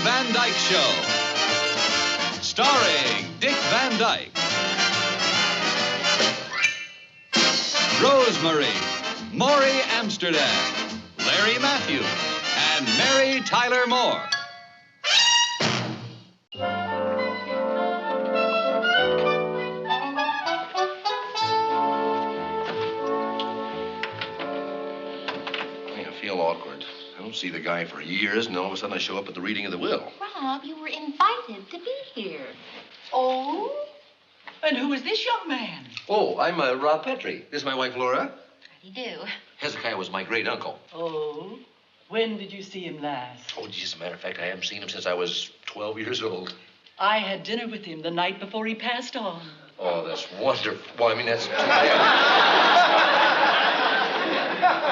Van Dyke Show. Starring Dick Van Dyke, Rosemary, Maury Amsterdam, Larry Matthews, and Mary Tyler Moore. I feel awkward. I don't see the guy for years, and all of a sudden I show up at the reading of the will. Rob, you were invited to be here. Oh? And who is this young man? Oh, I'm Rob Petrie. This is my wife, Laura. How do you do? Hezekiah was my great-uncle. Oh? When did you see him last? Oh, just as a matter of fact, I haven't seen him since I was 12 years old. I had dinner with him the night before he passed on. Oh, that's wonderful. Well, I mean, that's...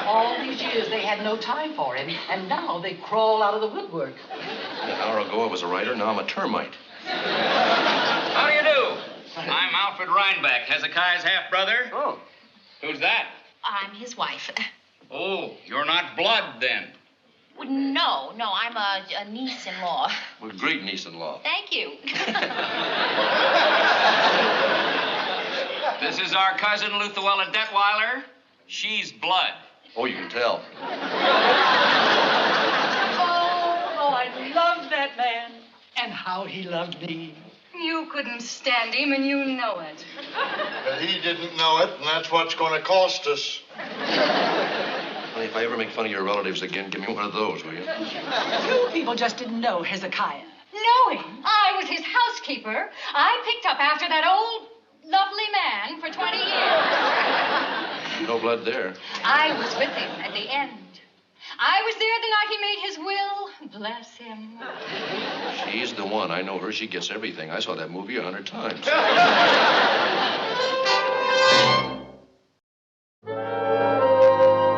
All these years they had no time for him, and now they crawl out of the woodwork. An hour ago I was a writer, now I'm a termite. How do you do? I'm Alfred Rhinebeck, Hezekiah's half-brother. Oh. Who's that? I'm his wife. Oh, you're not blood, then. No, I'm a niece-in-law. Well, great niece-in-law. Thank you. This is our cousin, Luthuella Detweiler. She's blood. Oh, you can tell. Oh, I loved that man. And how he loved me. You couldn't stand him, and you know it. But he didn't know it, and that's what's going to cost us. Honey, if I ever make fun of your relatives again, give me one of those, will you? You people just didn't know Hezekiah. Know him? I was his housekeeper. I picked up after that old, lovely man for 20 years. No blood there. I was with him at the end. I was there the night he made his will. Bless him. She's the one. I know her. She gets everything. I saw that movie 100 times.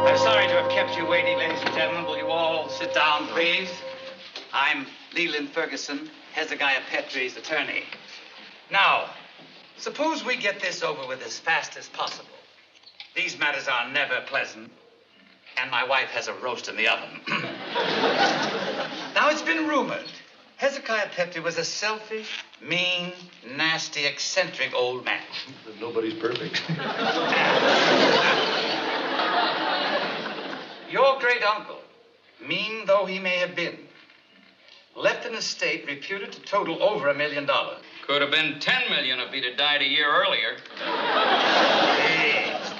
I'm sorry to have kept you waiting, ladies and gentlemen. Will you all sit down, please? I'm Leland Ferguson, Hezekiah Petrie's attorney. Now, suppose we get this over with as fast as possible. These matters are never pleasant, and my wife has a roast in the oven. Now, it's been rumored Hezekiah Petrie was a selfish, mean, nasty, eccentric old man. Nobody's perfect. Your great-uncle, mean though he may have been, left an estate reputed to total over $1 million. Could have been $10 million if he'd have died a year earlier.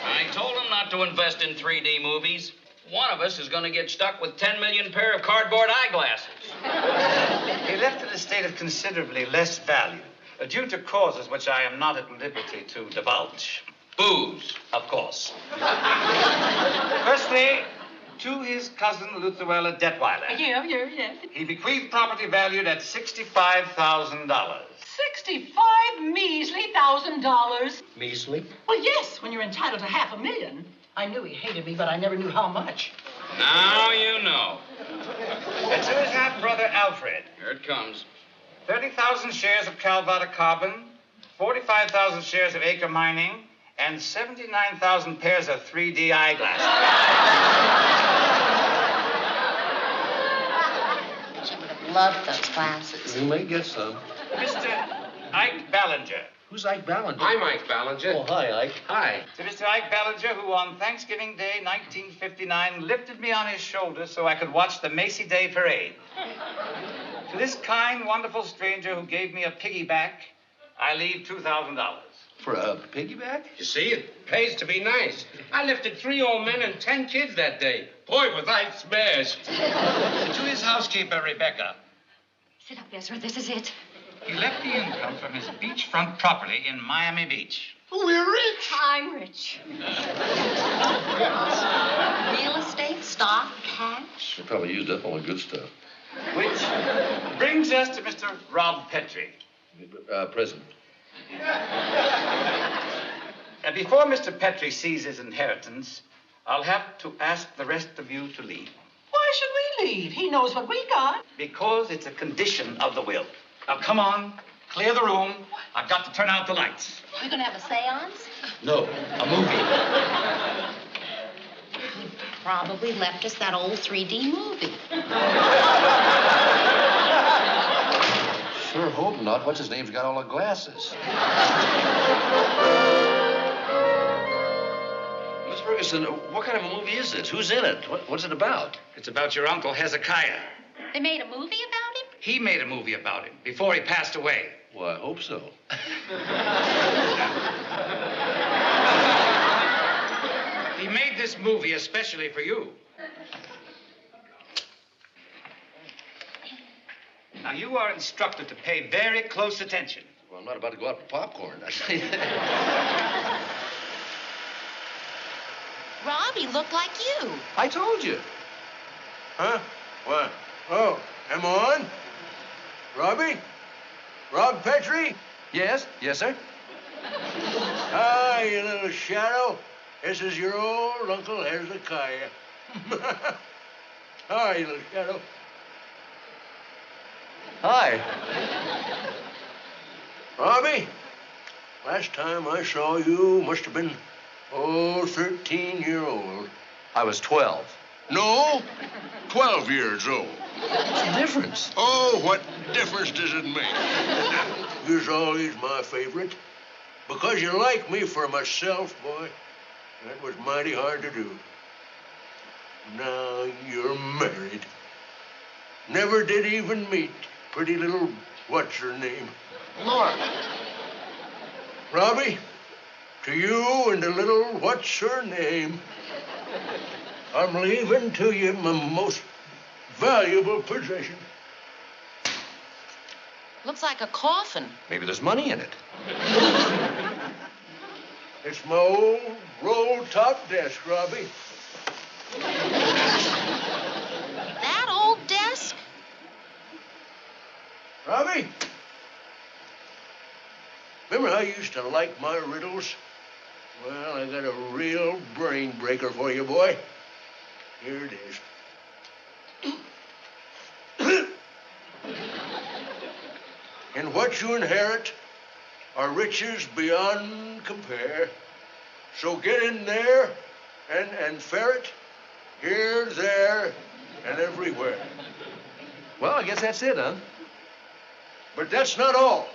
I told him not to invest in 3D movies. One of us is going to get stuck with 10 million pair of cardboard eyeglasses. He left an estate of considerably less value, due to causes which I am not at liberty to divulge. Booze, of course. Firstly, to his cousin Luthuella Detweiler. Yeah. He bequeathed property valued at $65,000. 65 measly $1,000. Measly? Well, yes, when you're entitled to $500,000. I knew he hated me, but I never knew how much. Now you know. And to his half-brother Alfred. Here it comes. 30,000 shares of Calvata Carbon, 45,000 shares of Acre Mining, and 79,000 pairs of 3D eyeglasses. She would have loved those glasses. You may get some. Mr. Ike Ballinger. Who's Ike Ballinger? I'm Ike Ballinger. Oh, hi, Ike. Hi. To Mr. Ike Ballinger, who on Thanksgiving Day, 1959, lifted me on his shoulder so I could watch the Macy Day Parade. To this kind, wonderful stranger who gave me a piggyback, I leave $2,000. For a piggyback? You see, it pays to be nice. I lifted 3 old men and 10 kids that day. Boy, was I smashed. To his housekeeper, Rebecca. Sit up, Ezra. This is it. He left the income from his beachfront property in Miami Beach. We're rich. I'm rich. Real estate, stock, cash. They probably used up all the good stuff. Which brings us to Mr. Rob Petrie. Present. And before Mr. Petrie sees his inheritance, I'll have to ask the rest of you to leave. Why should we leave? He knows what we got. Because it's a condition of the will. Now, come on, clear the room. I've got to turn out the lights. We're going to have a seance? No, a movie. He probably left us that old 3D movie. sure hope not. What's his name's got all the glasses. Miss Ferguson, what kind of a movie is this? Who's in it? What's it about? It's about your uncle, Hezekiah. They made a movie about him? He made a movie about him before he passed away. Well, I hope so. He made this movie especially for you. Now, you are instructed to pay very close attention. Well, I'm not about to go out for popcorn. Rob, he looked like you. I told you. Huh? What? Oh, am I on? Robbie? Rob Petrie? Yes, sir. Hi, you little shadow. This is your old Uncle Hezekiah. Hi, you little shadow. Hi. Robbie, last time I saw you must have been, 13-year-old. I was 12. No, 12 years old. What's the difference? Oh, what difference does it make? You're always my favorite. Because you like me for myself, boy. That was mighty hard to do. Now you're married. Never did even meet pretty little what's-her-name. Laura. Robbie, to you and the little what's-her-name, I'm leaving to you my most valuable possession. Looks like a coffin. Maybe there's money in it. It's my old roll-top desk, Robbie. That old desk? Robbie, remember how you used to like my riddles? Well, I got a real brain breaker for you, boy. Here it is. And what you inherit are riches beyond compare. So get in there and ferret here, there, and everywhere. Well, I guess that's it, huh? But that's not all.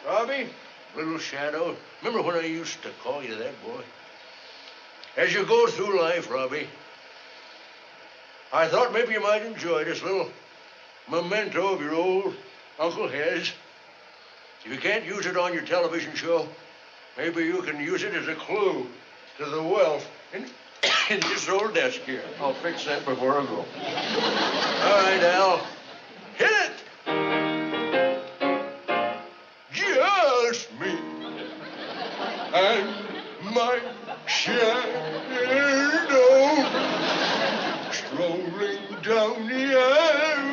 Robbie, little shadow, remember when I used to call you that, boy? As you go through life, Robbie, I thought maybe you might enjoy this little memento of your old Uncle Hez. If you can't use it on your television show, maybe you can use it as a clue to the wealth in this old desk here. I'll fix that before I go. All right, Al. Hit it! Just me and my shadow strolling down the avenue.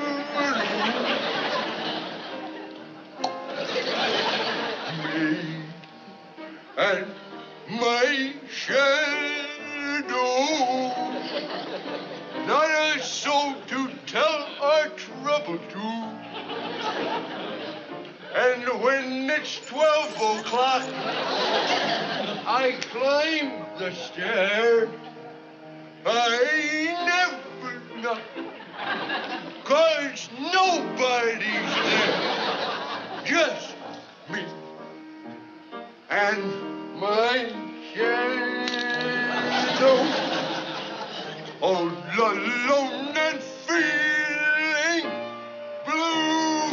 Me and my shadow. Not a soul to tell our trouble to. And when it's 12 o'clock, I climb the stair. I never knock, 'cause nobody's there. Just me and my shadow. All alone and feeling blue.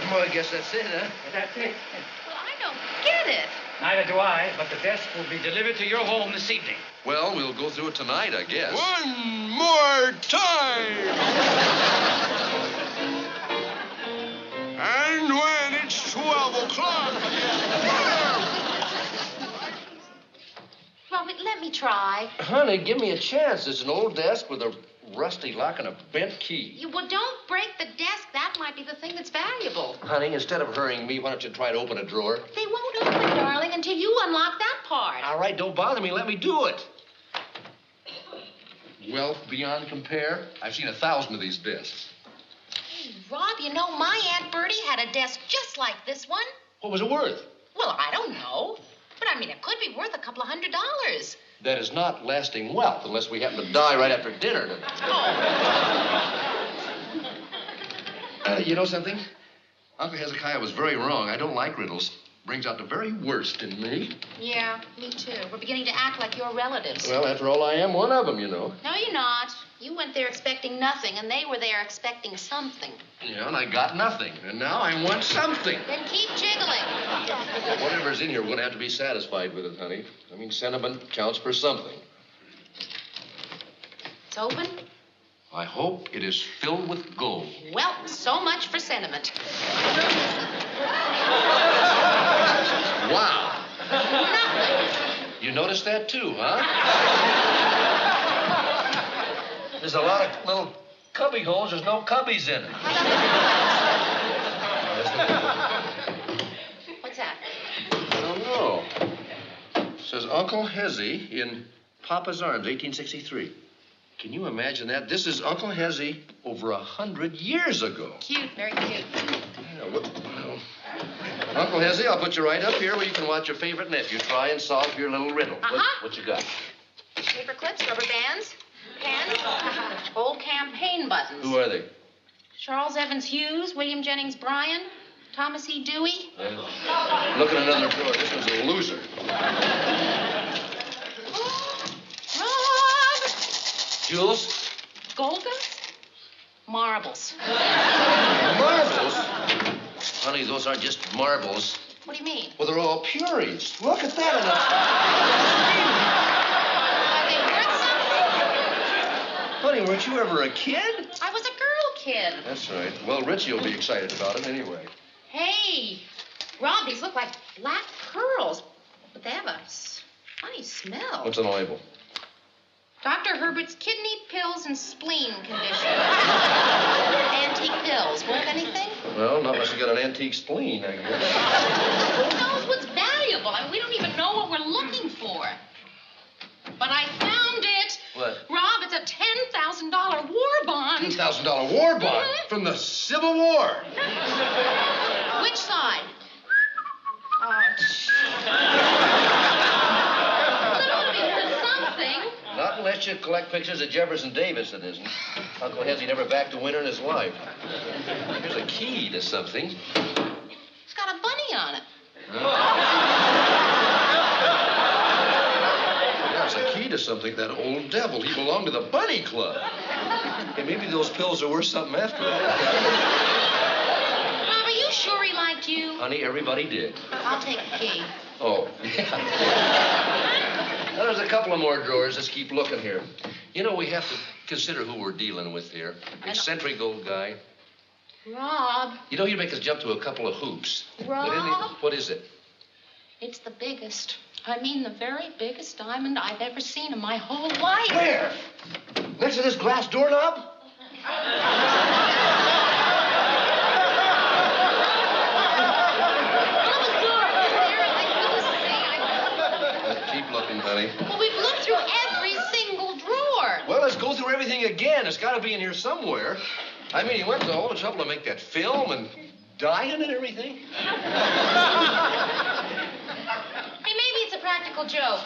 Well, I guess that's it, huh? That's it. Well, I don't get it. Neither do I, but the desk will be delivered to your home this evening. Well, we'll go through it tonight, I guess. One more time. And when it's 12 o'clock. Robert, let me try. Honey, give me a chance. It's an old desk with a rusty lock and a bent key. Well, don't break the desk. That might be the thing that's valuable. Honey, instead of hurrying me, why don't you try to open a drawer? They won't open, darling, until you unlock that part. All right, don't bother me. Let me do it. Wealth beyond compare. I've seen 1,000 of these desks. Hey, Rob, you know, my Aunt Bertie had a desk just like this one. What was it worth? Well, I don't know. But, I mean, it could be worth a couple of $100. That is not lasting wealth unless we happen to die right after dinner. You know something? Uncle Hezekiah was very wrong. I don't like riddles. Brings out the very worst in me. Yeah, me too. We're beginning to act like your relatives. Well, after all, I am one of them, you know. No, you're not. You went there expecting nothing, and they were there expecting something. Yeah, and I got nothing. And now I want something. Then keep jiggling. Whatever's in here, we're going to have to be satisfied with it, honey. I mean, sentiment counts for something. It's open? I hope it is filled with gold. Well, so much for sentiment. Wow. Nothing. You noticed that, too, huh? There's a lot of little cubby holes. There's no cubbies in it. What's that? I don't know. It says Uncle Hezzy in Papa's Arms, 1863. Can you imagine that? This is Uncle Hezzy over 100 years ago. Cute, very cute. Yeah, well, Uncle Hezzy, I'll put you right up here where you can watch your favorite nephew try and solve your little riddle. What you got? Paper clips, rubber bands, pens, old campaign buttons. Who are they? Charles Evans Hughes, William Jennings Bryan, Thomas E. Dewey. Look at another drawer. This one's a loser. Rob! Jules? Gold dust? Marbles. Marbles? Honey, those aren't just marbles. What do you mean? Well, they're all puries. Look at that. Are they worth something? Honey, weren't you ever a kid? I was a girl kid. That's right. Well, Richie will be excited about it anyway. Hey, Rob, these look like black pearls, but they have a funny smell. What's on the label? Dr. Herbert's kidney, pills, and spleen condition. Antique pills. Worth anything? Well, not unless you got an antique spleen, I guess. Who knows what's valuable? I mean, we don't even know what we're looking for. But I found it. What? Rob, it's a $10,000 war bond. $10,000 war bond from the Civil War. Which side? Oh, it ought to be worth something. Not unless you collect pictures of Jefferson Davis, it isn't. Uncle Hezzy never backed a winner in his life. Here's a key to something. It's got a bunny on it. Yeah, it's a key to something. That old devil, he belonged to the Bunny Club. Hey, maybe those pills are worth something after all. Rob, are you sure he liked you? Honey, everybody did. I'll take the key. Oh, yeah. Now, there's a couple of more drawers. Let's keep looking here. You know, we have to consider who we're dealing with here. Eccentric old guy. Rob. You know, he'd make us jump to a couple of hoops. Rob. What is it? It's the biggest. I mean, the very biggest diamond I've ever seen in my whole life. Where? Next to this glass doorknob? Keep looking, honey. Well, we've looked through every single drawer. Well, let's go through everything again. It's got to be in here somewhere. I mean, he went to all the trouble to make that film and dye it and everything. Hey, maybe it's a practical joke.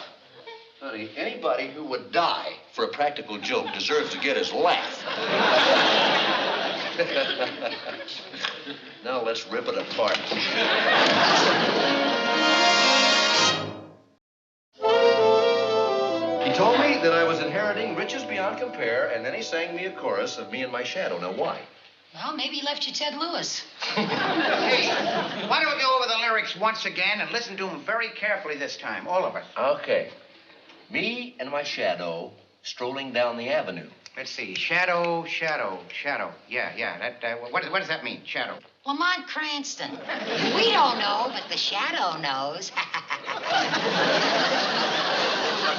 Honey, anybody who would die for a practical joke deserves to get his laugh. Now let's rip it apart. He told me that I was inheriting riches beyond compare, and then he sang me a chorus of me and my shadow. Now, why? Well, maybe he left you Ted Lewis. Hey, why don't we go over the lyrics once again and listen to them very carefully this time, all of us? Okay. Me and my shadow strolling down the avenue. Let's see. Shadow, shadow, shadow. Yeah. What does that mean, shadow? Lamont Cranston. We don't know, but the shadow knows.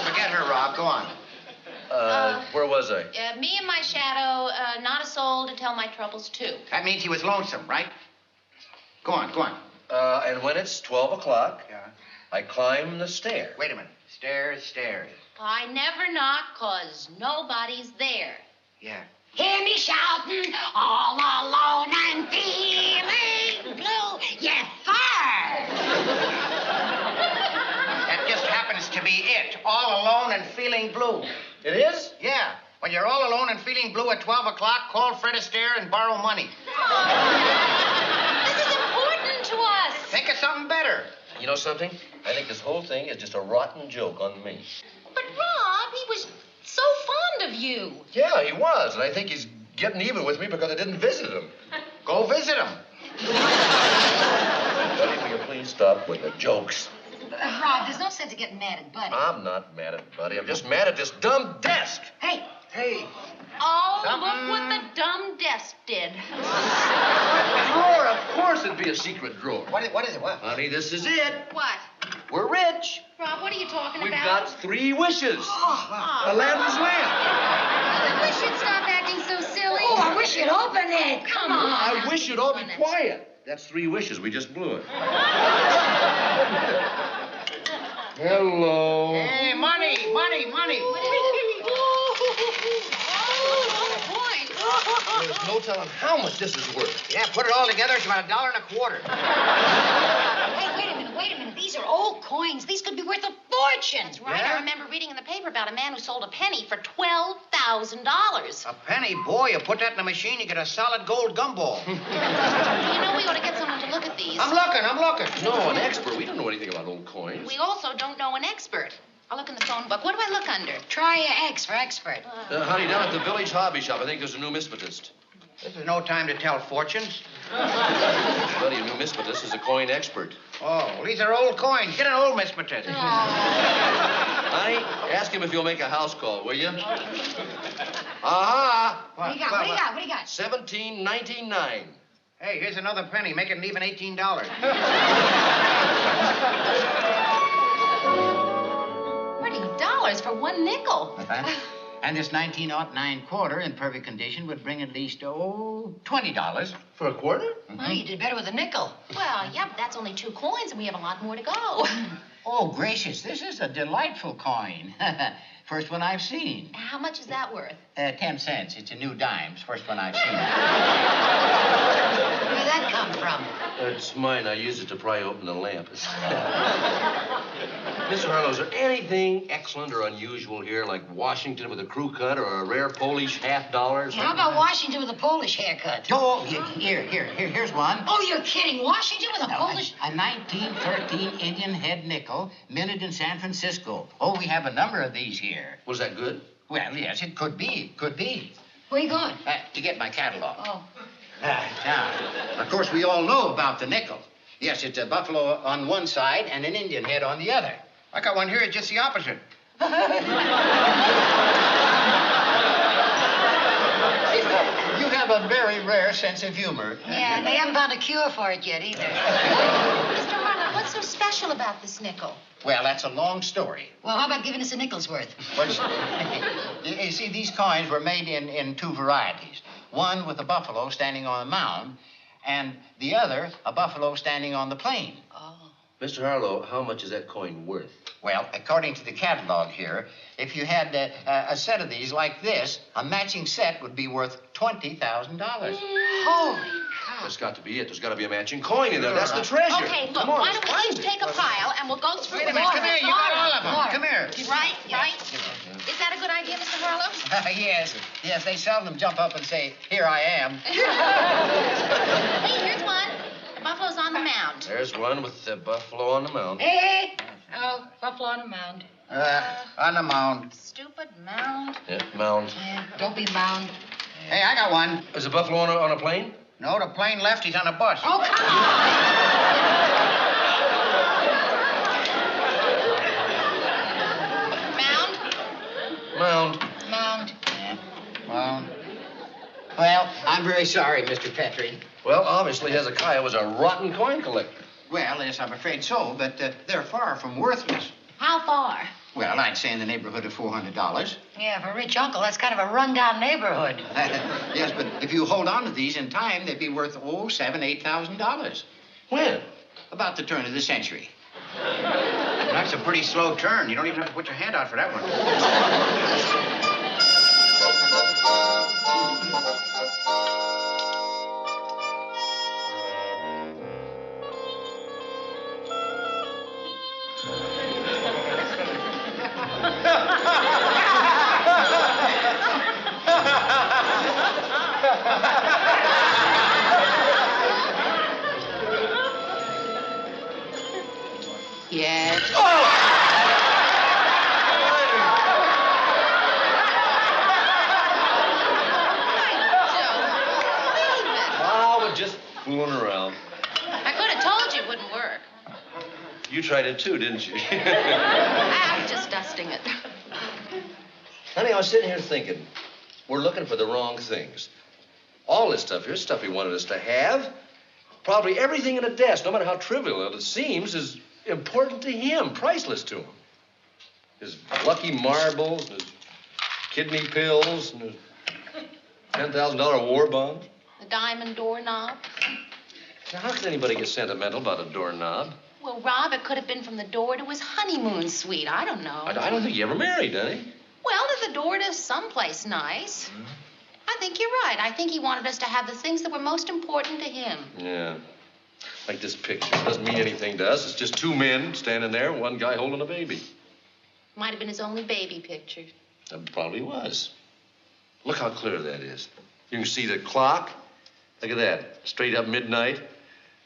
Forget her, Rob. Go on. Where was I? Me and my shadow, not a soul to tell my troubles to. That means he was lonesome, right? Go on. And when it's 12 o'clock, Yeah. I climb the stair. Wait a minute. Stairs. I never knock, 'cause nobody's there. Yeah. Hear me shouting, all alone and feeling blue. Yes, sir. That just happens to be it. All alone and blue. It is? Yeah. When you're all alone and feeling blue at 12 o'clock, call Fred Astaire and borrow money. This is important to us. Think of something better. You know something? I think this whole thing is just a rotten joke on me. But, Rob, he was so fond of you. Yeah, he was, and I think he's getting even with me because I didn't visit him. Go visit him. Buddy, will you please stop with the jokes? Rob, there's no sense of getting mad at Buddy. I'm not mad at Buddy. I'm just mad at this dumb desk. Hey. Hey. Oh, Something. look what the dumb desk did. Drawer, of course it'd be a secret drawer. What is it? What? Honey, this is it. What? We're rich. Rob, what are you talking We've about? got 3 wishes. Oh, Aladdin's lamp. I wish you'd stop acting so silly. Oh, I wish you'd open it. Come on. I wish you'd all be quiet. That's 3 wishes. We just blew it. Hello. Hey, money. There's no telling how much this is worth. Yeah, put it all together, it's about $1.25. Hey, wait a minute. These are old coins. These could be worth a fortune. That's right. Yeah? I remember reading in the paper about a man who sold a penny for $12,000. A penny? Boy, you put that in the machine, you get a solid gold gumball. You know, we ought to get someone to look at these. I'm looking. No, an expert. We don't know anything about old coins. We also don't know an expert. I'll look in the phone book. What do I look under? Try your X for expert. Honey, down at the village hobby shop, I think there's a numismatist. This is no time to tell fortunes. Buddy, a numismatist is a coin expert. Oh, well, these are old coins. Get an old mismatist. Honey, ask him if he'll make a house call, will you? Aha! What do you got? 1799. Hey, here's another penny. Make it an even $18. $40 for 1 nickel. And this 1909 quarter in perfect condition would bring at least, $20. For a quarter? Well, you did better with a nickel. Well, yeah, but that's only 2 coins, and we have a lot more to go. Oh, gracious, this is a delightful coin. First one I've seen. How much is that worth? 10 cents. It's a new dime. It's the first one I've seen. Where did that come from? It's mine. I used it to pry open the lamp. Mr. Harlow, is there anything excellent or unusual here, like Washington with a crew cut or a rare Polish $50? How about Washington with a Polish haircut? Oh, here's one. Oh, you're kidding. Washington with a Polish... A 1913 Indian head nickel minted in San Francisco. Oh, we have a number of these here. Was that good? Well, yes, it could be. Where you going? To get my catalog. Oh. Now, of course, we all know about the nickel. Yes, it's a buffalo on one side and an Indian head on the other. I got one here, just the opposite. You have a very rare sense of humor. Yeah, and they haven't found a cure for it yet, either. Mr. Harlow, what's so special about this nickel? Well, that's a long story. Well, how about giving us a nickel's worth? You see, these coins were made in 2 varieties. One with a buffalo standing on a mound, and the other, a buffalo standing on the plain. Oh. Mr. Harlow, how much is that coin worth? Well, according to the catalog here, if you had a set of these like this, a matching set would be worth $20,000. Holy cow. There's got to be it. There's got to be a matching coin in there. That's the treasure. Okay, look, Come on, why don't we find each it. take a pile and we'll go through Wait a it minute, all. come here. You got all of them. Laura. Come here. Right? Is that a good idea, Mr. Harlow? Yes, they seldom jump up and say, "Here I am." Hey, here's one. The buffalo's on the mound. There's one with the buffalo on the mound. Hey. Oh, buffalo on a mound. On the mound. Stupid mound. Yeah, mound. Yeah, don't be mound. Hey, I got one. Is the buffalo on a plane? No, the plane left. He's on a bus. Oh, come Mound. Mound. Well, I'm very sorry, Mr. Petrie. Well, obviously Hezekiah was a rotten coin collector. Well, yes, I'm afraid so, but they're far from worthless. How far? Well, I'd say in the neighborhood of $400. Yeah, for a rich uncle, that's kind of a rundown neighborhood. Yes, but if you hold on to these in time, they'd be worth, $7,000, $8,000. When? About the turn of the century. That's a pretty slow turn. You don't even have to put your hand out for that one. Yes. Oh, we're just fooling around. I could have told you it wouldn't work. You tried it too, didn't you? I was just dusting it. Honey, I was sitting here thinking, we're looking for the wrong things. All this stuff here, stuff he wanted us to have, probably everything in a desk, no matter how trivial it seems, is important to him, priceless to him. His lucky marbles, his kidney pills, and his $10,000 war bond. The diamond doorknob. Now, how can anybody get sentimental about a doorknob? Well, Rob, it could have been from the door to his honeymoon suite. I don't know. I don't think he ever married, did he? Well, to the door to someplace nice. I think you're right. I think he wanted us to have the things that were most important to him. Yeah. Like this picture. It doesn't mean anything to us. It's just two men standing there, one guy holding a baby. Might have been his only baby picture. That probably was. Look how clear that is. You can see the clock. Look at that. Straight up midnight.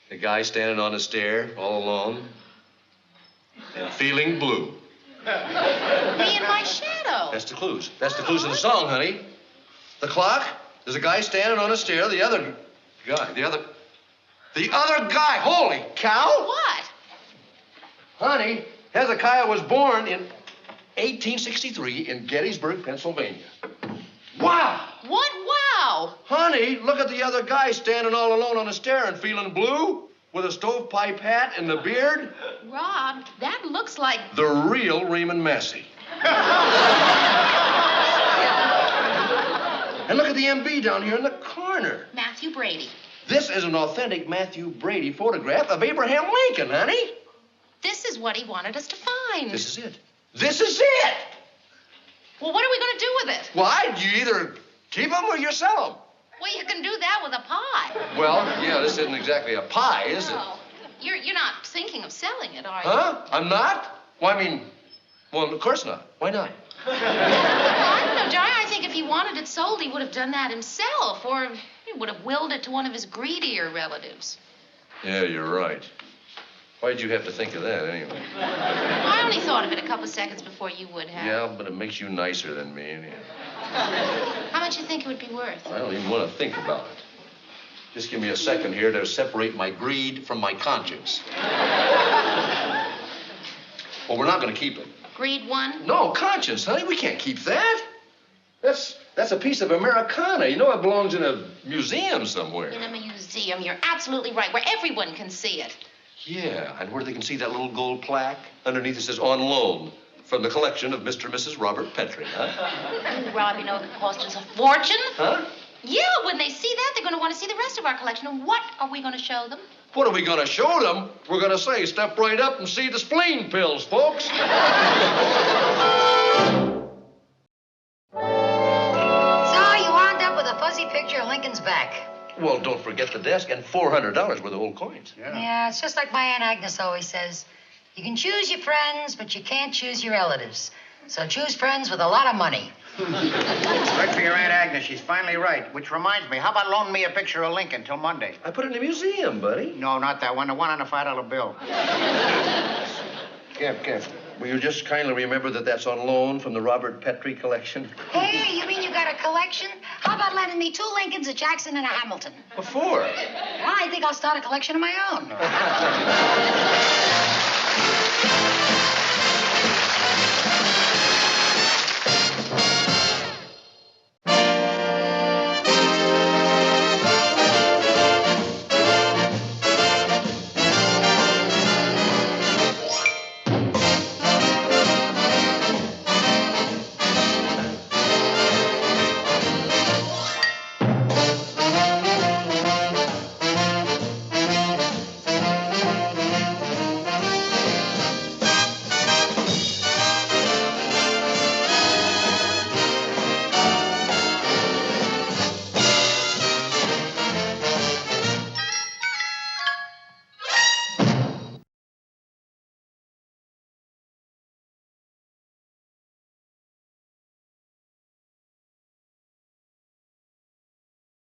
The guy standing on a stair, all alone, and feeling blue. Me and my shadow. That's the clues. That's the clues in the song, honey. The clock, there's a guy standing on a stair, the other guy, holy cow! What? Honey, Hezekiah was born in 1863 in Gettysburg, Pennsylvania. Wow! What? Wow! Honey, look at the other guy standing all alone on a stair and feeling blue with a stovepipe hat and the beard. Rob, that looks like... The real Raymond Massey. And look at the MB down here in the corner. Matthew Brady. This is an authentic Matthew Brady photograph of Abraham Lincoln, honey. This is what he wanted us to find. This is it. This is it! Well, what are we going to do with it? Why? You either keep them or you sell them. Well, you can do that with a pie. Well, yeah, this isn't exactly a pie, is it? No. You're not thinking of selling it, are you? Huh? I'm not? Well, well, of course not. Why not? Well, I don't know, Johnny. I think if he wanted it sold, he would have done that himself, or he would have willed it to one of his greedier relatives. Yeah, you're right. Why'd you have to think of that, anyway? I only thought of it a couple seconds before you would have. Yeah, but it makes you nicer than me, anyhow. How much you think it would be worth? I don't even want to think about it. Just give me a second here to separate my greed from my conscience. Well, we're not going to keep it. Greed won? No, conscience, honey. We can't keep that. That's a piece of Americana. You know it belongs in a museum somewhere. In a museum. You're absolutely right, where everyone can see it. Yeah, and where they can see that little gold plaque? Underneath it says, on loan, from the collection of Mr. and Mrs. Robert Petrie, huh? Oh, Rob, you know it could cost us a fortune. Huh? Yeah, when they see that, they're going to want to see the rest of our collection. And what are we going to show them? What are we going to show them? We're going to say, step right up and see the spleen pills, folks. So you wound up with a fuzzy picture of Lincoln's back. Well, don't forget the desk and $400 worth of old coins. Yeah, it's just like my Aunt Agnes always says. You can choose your friends, but you can't choose your relatives. So choose friends with a lot of money. Right for your Aunt Agnes. She's finally right. Which reminds me, how about loaning me a picture of Lincoln till Monday? I put it in a museum, buddy. No, not that one. The one on a $5 bill. Kev, will you just kindly remember that that's on loan from the Robert Petrie collection? Hey, you mean you got a collection? How about lending me 2 Lincolns, a Jackson, and a Hamilton? Before. I think I'll start a collection of my own.